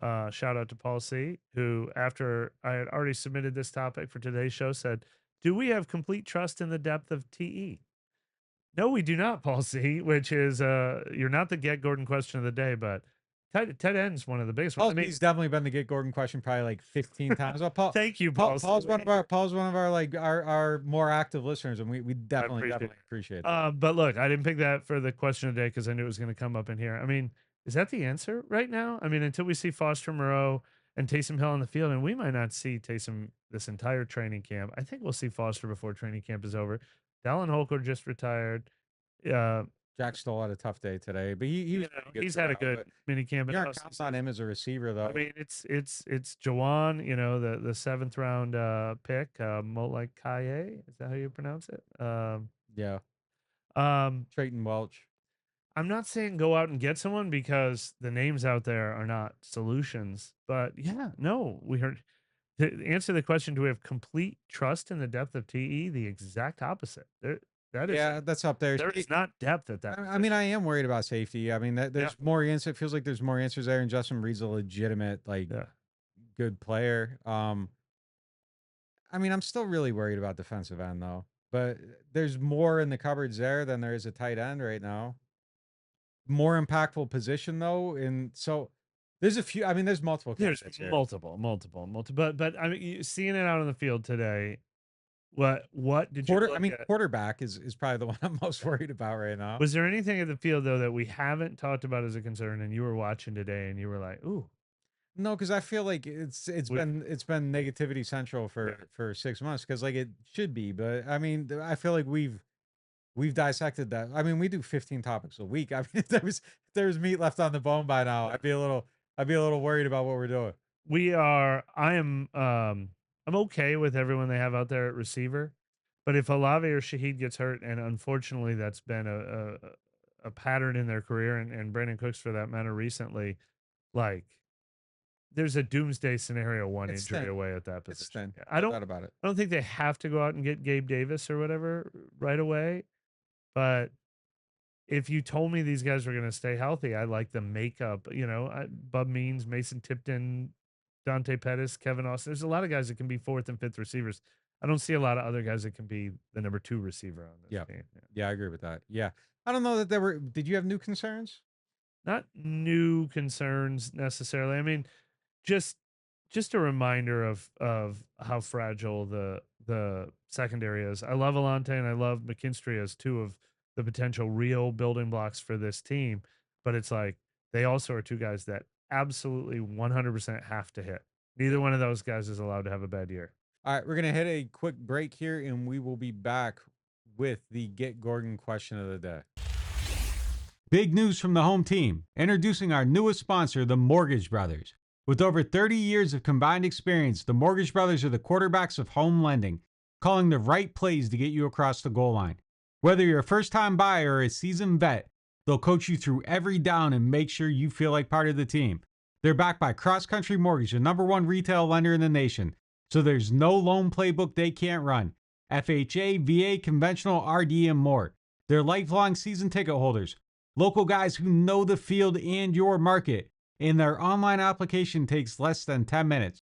S2: Shout out to Paul C, who, after I had already submitted this topic for today's show, said, "Do we have complete trust in the depth of TE?" No, we do not, Paul C, which is you're not the Get Gordon question of the day, but tight end's one of the biggest ones. I mean,
S1: He's definitely been the Get Gordon question probably like 15 times. Well,
S2: thank you, Paul.
S1: Paul's one of our like our more active listeners, and we definitely appreciate that.
S2: But look, I didn't pick that for the question of the day because I knew it was going to come up in here. I mean, is that the answer right now? I mean, until we see Foster Moreau and Taysom Hill on the field, and we might not see Taysom this entire training camp. I think we'll see Foster before training camp is over. Dallin Holker just retired.
S1: Jack Stoll had a tough day today, but he was
S2: he's had a good mini camp.
S1: You aren't counting on him as a receiver, though.
S2: I mean, it's Jawan, the 7th round pick, Molek Kaye. Is that how you pronounce it?
S1: Yeah. Trayton Welch.
S2: I'm not saying go out and get someone because the names out there are not solutions, but yeah, no, we heard. To answer the question, do we have complete trust in the depth of TE? The exact opposite.
S1: That's up there.
S2: There is not depth at that.
S1: I mean, I am worried about safety. I mean, there's more answers. It feels like there's more answers there, and Justin Reed's a legitimate, good player. I mean, I'm still really worried about defensive end though. But there's more in the cupboards there than there is a tight end right now. More impactful position though, and so there's a few. I mean, there's multiple.
S2: There's multiple. But I mean, seeing it out on the field today. What did you?
S1: I mean, quarterback is probably the one I'm most worried about right now.
S2: Was there anything at the field though that we haven't talked about as a concern, and you were watching today, and you were like, "Ooh"?
S1: No, because I feel like it's been negativity central for 6 months because like it should be, but I mean, I feel like we've dissected that. I mean, we do 15 topics a week. I mean, if there's meat left on the bone by now, I'd be a little worried about what we're doing.
S2: I'm okay with everyone they have out there at receiver, but if Olave or Shaheed gets hurt, and unfortunately that's been a pattern in their career, and Brandon Cooks for that matter recently, like there's a doomsday scenario, injury away at that position. I don't think they have to go out and get Gabe Davis or whatever right away, but if you told me these guys were going to stay healthy, I like the makeup. Bub Means, Mason Tipton, Dante Pettis, Kevin Austin. There's a lot of guys that can be 4th and 5th receivers. I don't see a lot of other guys that can be the number 2 receiver on this team.
S1: Yeah, I agree with that. Yeah. I don't know that there were. Did you have new concerns?
S2: Not new concerns necessarily. I mean, just a reminder of how fragile the secondary is. I love Alante and I love McKinstry as 2 of the potential real building blocks for this team, but it's like they also are 2 guys that absolutely 100% have to hit. Neither one of those guys is allowed to have a bad year.
S1: All right, we're going to hit a quick break here, and we will be back with the Get Gordon question of the day. Big news from the home team. Introducing our newest sponsor, the Mortgage Brothers. With over 30 years of combined experience, the Mortgage Brothers are the quarterbacks of home lending, calling the right plays to get you across the goal line. Whether you're a first-time buyer or a seasoned vet, they'll coach you through every down and make sure you feel like part of the team. They're backed by Cross Country Mortgage, the #1 retail lender in the nation, so there's no loan playbook they can't run. FHA, VA, conventional, RD, and more. They're lifelong season ticket holders, local guys who know the field and your market, and their online application takes less than 10 minutes.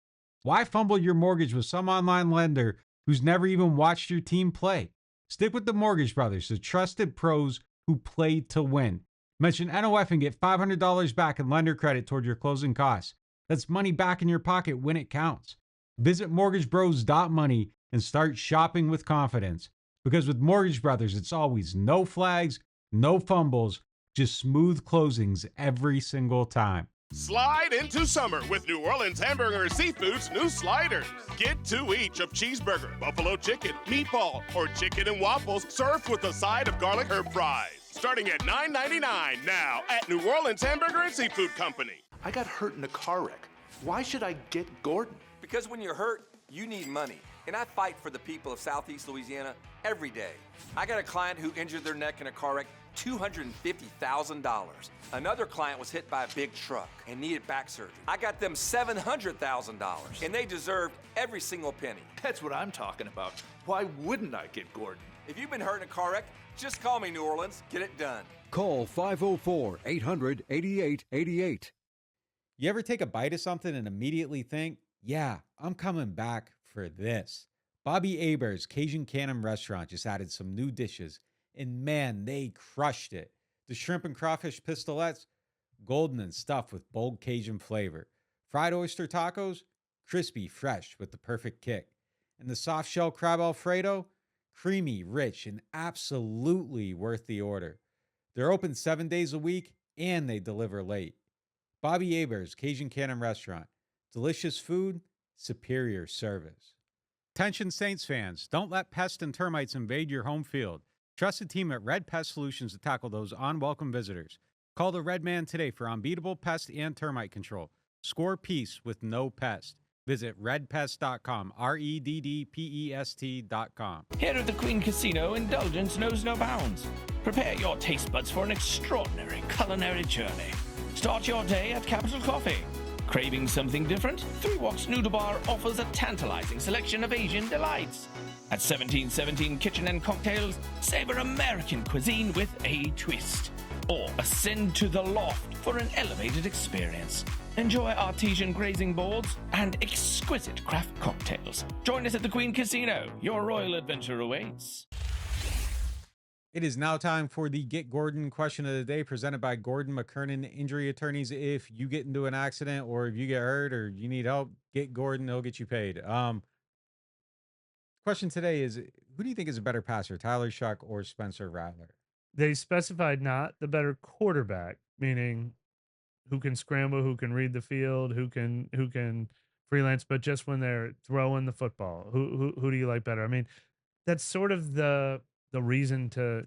S1: Why fumble your mortgage with some online lender who's never even watched your team play? Stick with the Mortgage Brothers, the trusted pros who play to win. Mention NOF and get $500 back in lender credit toward your closing costs. That's money back in your pocket when it counts. Visit mortgagebros.money and start shopping with confidence. Because with Mortgage Brothers, it's always no flags, no fumbles, just smooth closings every single time.
S5: Slide into summer with New Orleans Hamburger Seafood's new sliders. Get 2 each of cheeseburger, buffalo chicken, meatball, or chicken and waffles served with a side of garlic herb fries. Starting at $9.99 now at New Orleans Hamburger and Seafood Company.
S6: I got hurt in a car wreck. Why should I get Gordon?
S7: Because when you're hurt, you need money. And I fight for the people of Southeast Louisiana every day. I got a client who injured their neck in a car wreck, $250,000. Another client was hit by a big truck and needed back surgery. I got them $700,000, and they deserved every single penny.
S6: That's what I'm talking about. Why wouldn't I get Gordon?
S7: If you've been hurt in a car wreck, just call me, New Orleans. Get it done.
S8: Call 504-800-8888.
S1: You ever take a bite of something and immediately think, yeah, I'm coming back for this? Bobby Hebert's Cajun Cannon Restaurant just added some new dishes, and man, they crushed it. The shrimp and crawfish pistolets, golden and stuffed with bold Cajun flavor. Fried oyster tacos, crispy, fresh with the perfect kick. And the soft shell crab Alfredo, creamy, rich, and absolutely worth the order. They're open 7 days a week, and they deliver late. Bobby Hebert's Cajun Cannon Restaurant. Delicious food, superior service. Attention Saints fans, don't let pests and termites invade your home field. Trust the team at Red Pest Solutions to tackle those unwelcome visitors. Call the Red Man today for unbeatable pest and termite control. Score peace with no pest. Visit redpest.com, REDDPEST.com.
S9: Here at the Queen Casino, indulgence knows no bounds. Prepare your taste buds for an extraordinary culinary journey. Start your day at Capital Coffee. Craving something different? 3 Walks Noodle Bar offers a tantalizing selection of Asian delights. At 1717 Kitchen and Cocktails, savor American cuisine with a twist. Or ascend to the loft for an elevated experience. Enjoy artesian grazing boards and exquisite craft cocktails. Join us at the Queen Casino. Your royal adventure awaits.
S1: It is now time for the Get Gordon question of the day, presented by Gordon McKernan Injury Attorneys. If you get into an accident or if you get hurt or you need help, get Gordon. He'll get you paid. Question today is, who do you think is a better passer, Tyler Shuck or Spencer Rattler?
S2: They specified not the better quarterback, meaning who can scramble, who can read the field, who can freelance, but just when they're throwing the football, who do you like better? I mean, that's sort of the reason to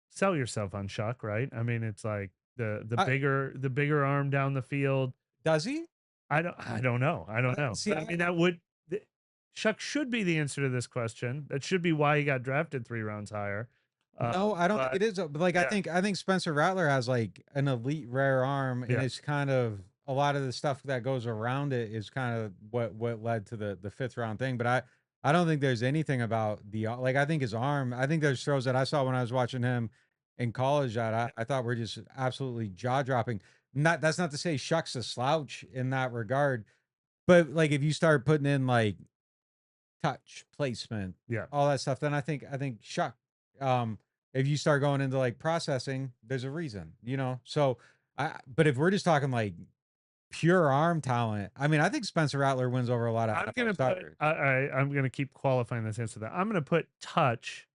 S2: sell yourself on Shuck, right? I mean, it's like the bigger arm down the field.
S1: Does he?
S2: I don't know.
S1: See,
S2: but I mean, Shuck should be the answer to this question. That should be why he got drafted 3 rounds higher.
S1: No, I don't think it is. But like, yeah. I think Spencer Rattler has like an elite rare arm, and it's kind of a lot of the stuff that goes around it is kind of what led to the 5th round thing. But I don't think there's anything about I think his arm. I think there's throws that I saw when I was watching him in college that I thought were just absolutely jaw dropping. That's not to say Shuck's a slouch in that regard, but like if you start putting in like touch placement, all that stuff, then I think Shuck. If you start going into like processing, there's a reason, So but if we're just talking like pure arm talent, I mean, I think Spencer Rattler wins over a lot of starters.
S2: I'm gonna keep qualifying this answer. That I'm gonna put touch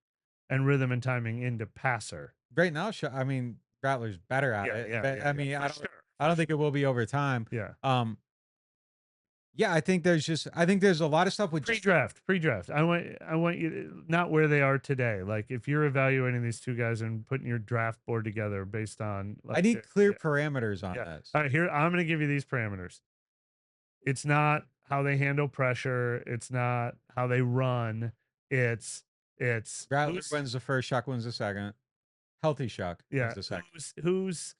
S2: and rhythm and timing into passer.
S1: Right now, I mean, Rattler's better at it. I I don't think it will be over time.
S2: Yeah.
S1: Yeah, I think there's a lot of stuff with
S2: Pre-draft. I want you to, not where they are today. Like if you're evaluating these two guys and putting your draft board together based on, like,
S1: I need clear parameters on this.
S2: All right, here I'm going to give you these parameters. It's not how they handle pressure. It's not how they run. It's
S1: Rattler wins the first, Shuck wins the second. Healthy Shuck wins the second.
S2: Who's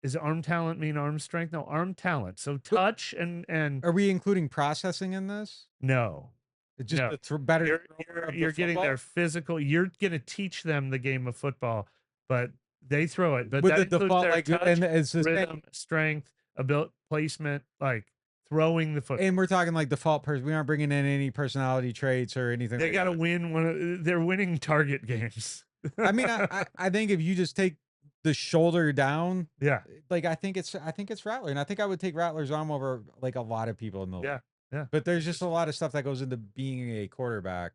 S2: is arm talent mean arm strength? No, arm talent. So touch and
S1: are we including processing in this?
S2: No.
S1: It's just better.
S2: You're getting their physical. You're going to teach them the game of football, but they throw it. But
S1: with
S2: that
S1: the
S2: includes
S1: default,
S2: their
S1: like,
S2: touch,
S1: and it's the
S2: rhythm, strength, ability, placement, like throwing the football.
S1: And we're talking like default person. We aren't bringing in any personality traits or anything.
S2: They got to win they're winning target games.
S1: I mean, I think if you just take the shoulder down,
S2: yeah,
S1: like I think it's Rattler, and I think I would take Rattler's arm over like a lot of people in the league.
S2: Yeah.
S1: But there's just a lot of stuff that goes into being a quarterback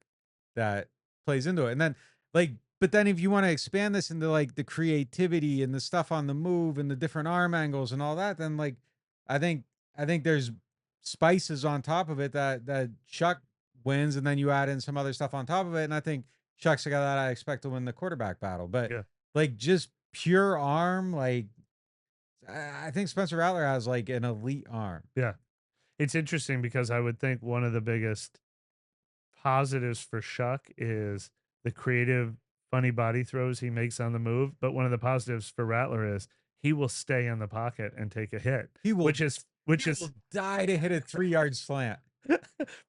S1: that plays into it, and then but then if you want to expand this into like the creativity and the stuff on the move and the different arm angles and all that, then like I think there's spices on top of it that Shuck wins, and then you add in some other stuff on top of it, and I think Shuck's a guy that I expect to win the quarterback battle. But like just pure arm, like I think Spencer Rattler has like an elite arm.
S2: Yeah. It's interesting because I would think one of the biggest positives for Shuck is the creative, funny body throws he makes on the move. But one of the positives for Rattler is he will stay in the pocket and take a hit.
S1: He will,
S2: which is
S1: will die to hit a 3-yard slant.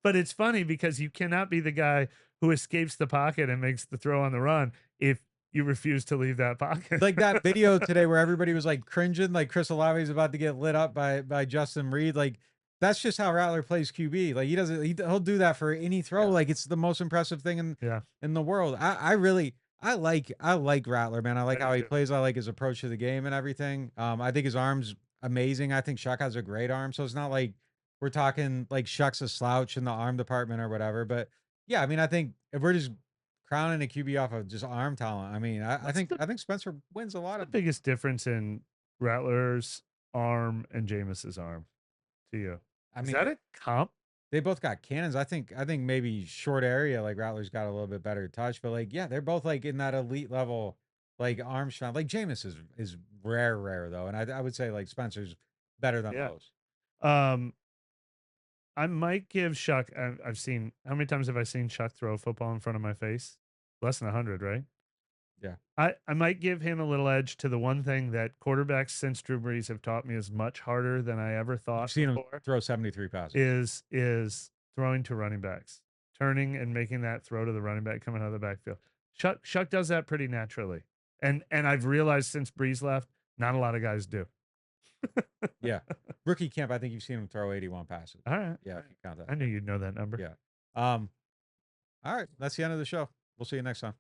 S2: But it's funny because you cannot be the guy who escapes the pocket and makes the throw on the run if you refuse to leave that pocket.
S1: Like that video today where everybody was like cringing, like Chris Olave is about to get lit up by Justin Reed. Like that's just how Rattler plays QB. Like he'll do that for any throw. Like it's the most impressive thing in the world. I like Rattler, man. I like how he plays. I like his approach to the game and everything. I think his arm's amazing. I think Shuck has a great arm. So it's not like we're talking like Shuck's a slouch in the arm department or whatever. But yeah, I mean, I think if we're just crowning a QB off of just arm talent, I mean, I think Spencer wins a lot of.
S2: The biggest difference in Rattler's arm and Jameis's arm to you? I mean, is that a comp?
S1: They both got cannons. I think maybe short area, like Rattler's got a little bit better touch, but like, yeah, they're both like in that elite level, like arm strength. Like Jameis is rare though. And I would say like Spencer's better than those.
S2: I might give Shuck. I've seen, how many times have I seen Shuck throw a football in front of my face? Less than 100, right?
S1: Yeah.
S2: I might give him a little edge to the one thing that quarterbacks since Drew Brees have taught me is much harder than I ever thought.
S1: I've seen him throw 73 passes.
S2: Is throwing to running backs, turning and making that throw to the running back coming out of the backfield. Shuck does that pretty naturally, and I've realized since Brees left, not a lot of guys do.
S1: Yeah, rookie camp. I think you've seen him throw 81 passes.
S2: All right.
S1: Yeah, if you count that.
S2: I knew you'd know that number.
S1: Yeah. All right. That's the end of the show. We'll see you next time.